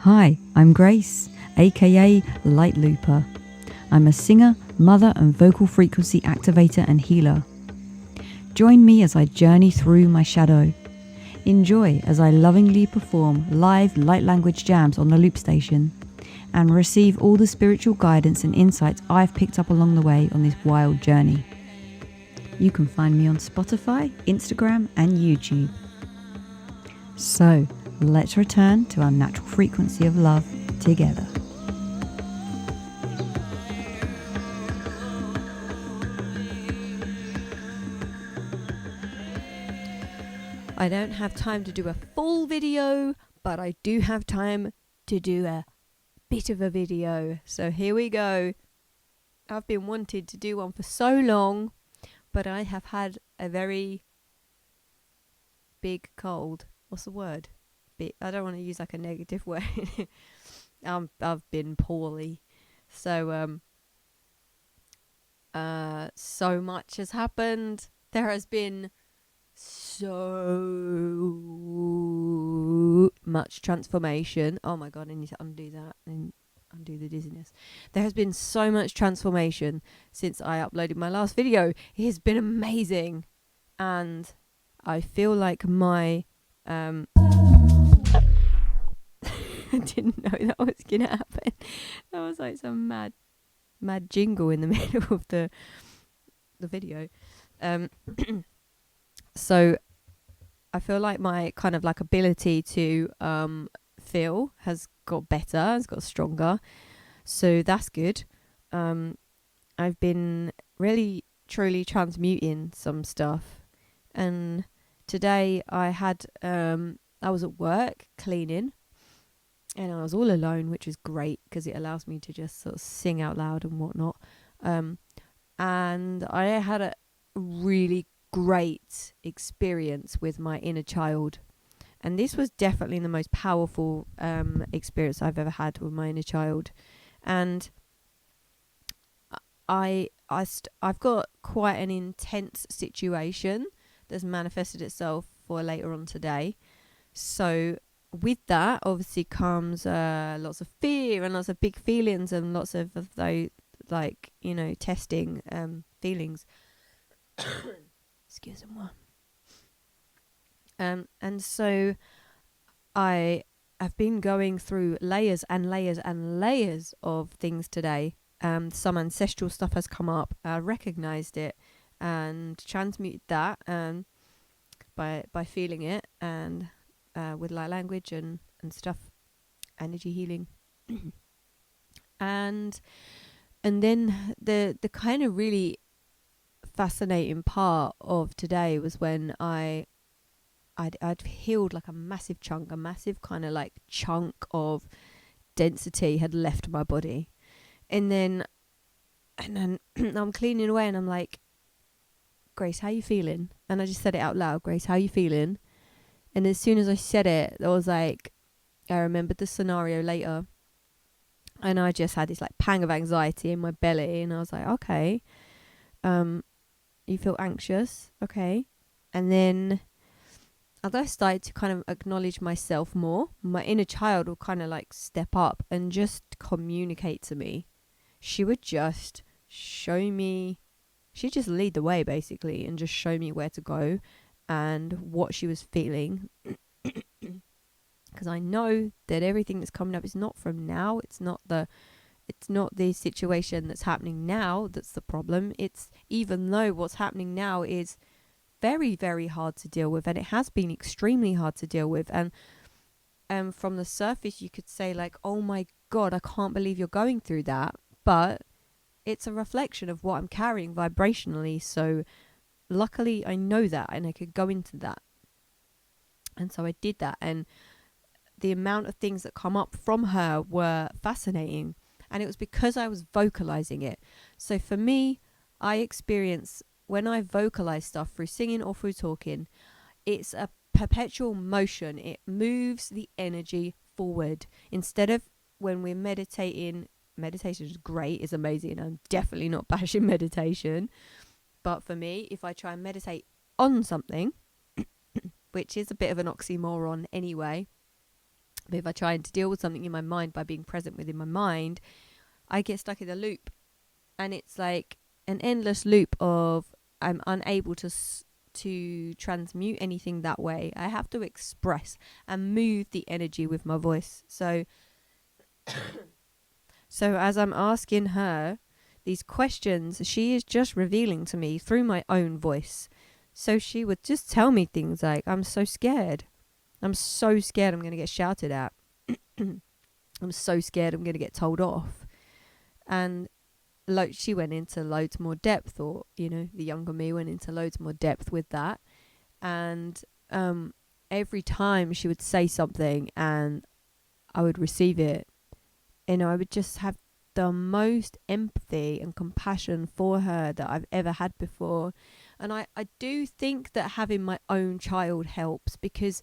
Hi, I'm Grace, aka Light Looper. I'm a singer, mother, and vocal frequency activator and healer. Join me as I journey through my shadow. Enjoy as I lovingly perform live light language jams on the Loop Station and receive all the spiritual guidance and insights I've picked up along the way on this wild journey. You can find me on Spotify, Instagram, and YouTube. So, let's return to our natural frequency of love together. I don't have time to do a full video, but I do have time to do a bit of a video. So here we go. I've been wanting to do one for so long, but I have had a very big cold. What's the word? I don't want to use like a negative word. I've been poorly. So so much has happened. There has been so much transformation. Oh my god, I need to undo that and undo the dizziness. There has been so much transformation since I uploaded my last video. It has been amazing, and I feel like my I didn't know that was gonna happen. That was like some mad jingle in the middle of the video. So I feel like my kind of like ability to feel has got better, has got stronger. So that's good. I've been really truly transmuting some stuff, and today I had I was at work cleaning, and I was all alone, which is great because it allows me to just sort of sing out loud and whatnot. And I had a really great experience with my inner child, and this was definitely the most powerful experience I've ever had with my inner child. And I've got quite an intense situation that's manifested itself for later on today. So with that obviously comes lots of fear and lots of big feelings and lots of those, like, you know, testing feelings. Excuse-moi. And so I have been going through layers and layers and layers of things today. Some ancestral stuff has come up. I recognized it and transmuted that by feeling it, and with light language and stuff, energy healing. and then the kind of really fascinating part of today was when I'd healed like a massive kind of like chunk of density had left my body, and then I'm cleaning away and I'm like, Grace, how you feeling? And I just said it out loud, Grace, how you feeling? And as soon as I said it, I was like, I remembered the scenario later, and I just had this like pang of anxiety in my belly, and I was like, okay, you feel anxious, okay. And then as I started to kind of acknowledge myself more, my inner child would kind of like step up and just communicate to me. She would just show me, she'd just lead the way basically and just show me where to go and what she was feeling. Because I know that everything that's coming up is not from now. It's not the situation that's happening now that's the problem. It's, even though what's happening now is very, very hard to deal with, and it has been extremely hard to deal with, and from the surface you could say like, oh my god, I can't believe you're going through that, but it's a reflection of what I'm carrying vibrationally. So luckily I know that, and I could go into that, and so I did that, and the amount of things that come up from her were fascinating. And it was because I was vocalizing it. So for me, I experience, when I vocalize stuff through singing or through talking, it's a perpetual motion. It moves the energy forward. Instead of when we're meditating, meditation is great, it's amazing. I'm definitely not bashing meditation. But for me, if I try and meditate on something, which is a bit of an oxymoron anyway, But if I try to deal with something in my mind by being present within my mind, I get stuck in a loop. And it's like an endless loop of I'm unable to transmute anything that way. I have to express and move the energy with my voice. So as I'm asking her these questions, she is just revealing to me through my own voice. So she would just tell me things like, I'm so scared. I'm so scared I'm going to get shouted at. I'm so scared I'm going to get told off. And she went into loads more depth, or, the younger me went into loads more depth with that. And every time she would say something and I would receive it, I would just have the most empathy and compassion for her that I've ever had before. And I do think that having my own child helps, because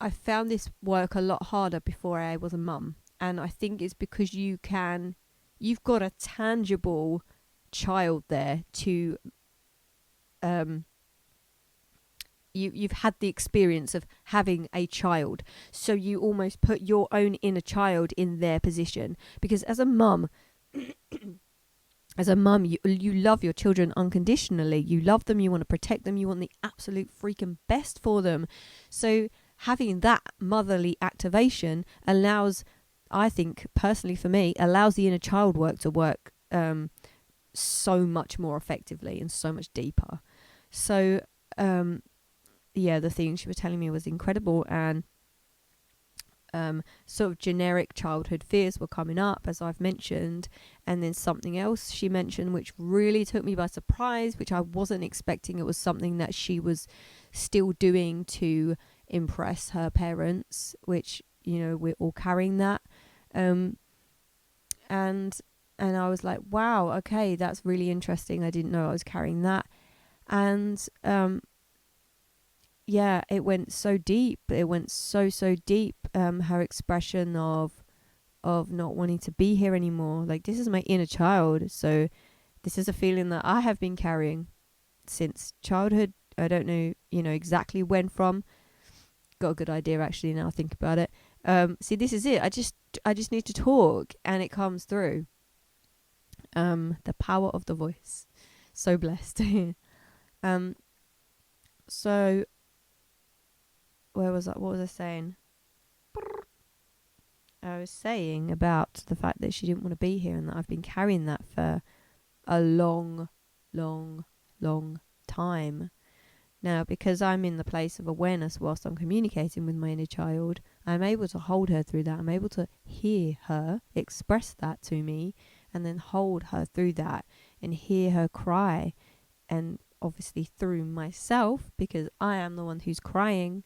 I found this work a lot harder before I was a mum. And I think it's because you've got a tangible child there to, you've had the experience of having a child. So you almost put your own inner child in their position. Because as a mum, you love your children unconditionally. You love them, you want to protect them, you want the absolute freaking best for them. So having that motherly activation allows, I think, personally for me, allows the inner child work to work so much more effectively and so much deeper. So, the things she was telling me was incredible. And sort of generic childhood fears were coming up, as I've mentioned. And then something else she mentioned, which really took me by surprise, which I wasn't expecting. It was something that she was still doing to impress her parents, which, we're all carrying that. And I was like, wow, okay, that's really interesting. I didn't know I was carrying that. And it went so deep. It went so deep. Her expression of not wanting to be here anymore. Like, this is my inner child. So this is a feeling that I have been carrying since childhood. I don't know, exactly when from. Got a good idea actually now I think about it. See, this is it. I just need to talk and it comes through. The power of the voice. So blessed. So where was I? What was I saying? I was saying about the fact that she didn't want to be here, and that I've been carrying that for a long time. Now, because I'm in the place of awareness whilst I'm communicating with my inner child, I'm able to hold her through that. I'm able to hear her express that to me, and then hold her through that and hear her cry. And obviously through myself, because I am the one who's crying.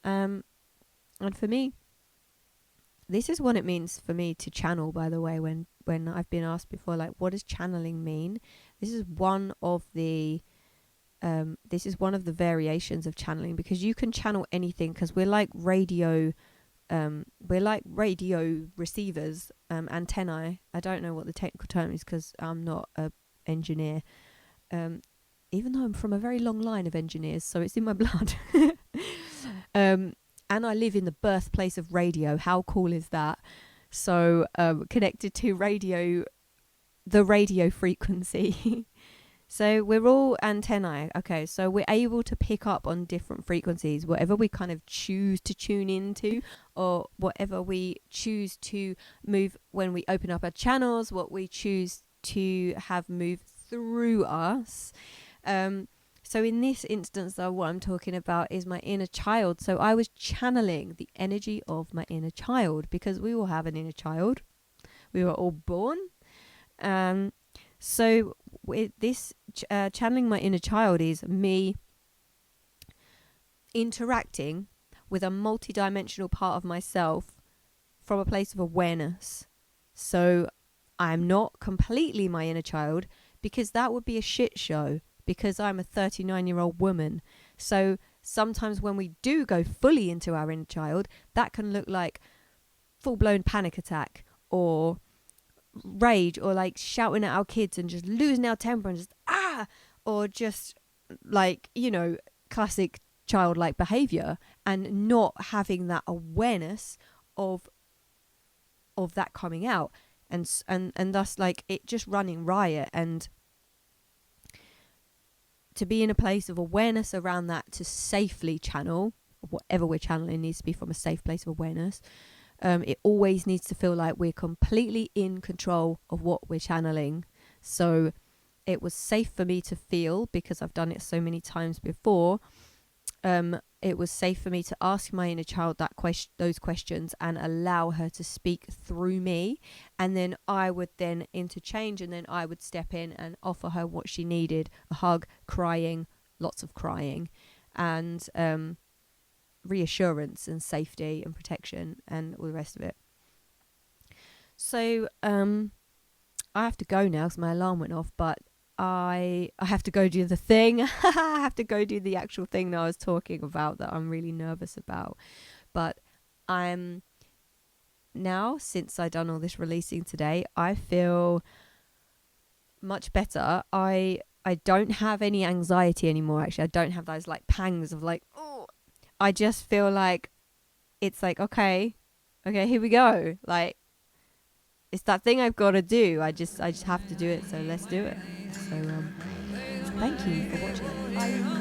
And for me, this is what it means for me to channel, by the way, when I've been asked before, like, what does channeling mean? This is one of the variations of channeling, because you can channel anything, because we're like radio receivers, antennae. I don't know what the technical term is because I'm not an engineer, even though I'm from a very long line of engineers, so it's in my blood. And I live in the birthplace of radio. How cool is that? So connected to radio, the radio frequency. So we're all antennae. Okay, so we're able to pick up on different frequencies, whatever we kind of choose to tune into, or whatever we choose to move when we open up our channels, what we choose to have move through us. So in this instance, though, what I'm talking about is my inner child. So I was channeling the energy of my inner child, because we all have an inner child. We were all born. So with this channeling my inner child is me interacting with a multidimensional part of myself from a place of awareness. So I'm not completely my inner child, because that would be a shit show, because I'm a 39-year-old woman. So sometimes when we do go fully into our inner child, that can look like full-blown panic attack, or rage, or like shouting at our kids and just losing our temper and just or just like, classic childlike behavior, and not having that awareness of that coming out, and thus like it just running riot. And to be in a place of awareness around that, to safely channel whatever we're channeling, needs to be from a safe place of awareness. It always needs to feel like we're completely in control of what we're channeling. So it was safe for me to feel, because I've done it so many times before. It was safe for me to ask my inner child those questions and allow her to speak through me. And then I would then interchange, and then I would step in and offer her what she needed: a hug, crying, lots of crying, and reassurance and safety and protection and all the rest of it. So I have to go now because my alarm went off, but I have to go do the thing. I have to go do the actual thing that I was talking about that I'm really nervous about. But I'm now, since I done all this releasing today, I feel much better. I don't have any anxiety anymore. Actually, I don't have those like pangs of like, oh, I just feel like it's like, okay, here we go. Like, it's that thing I've got to do. I just have to do it. So let's do it. So thank you for watching. Bye.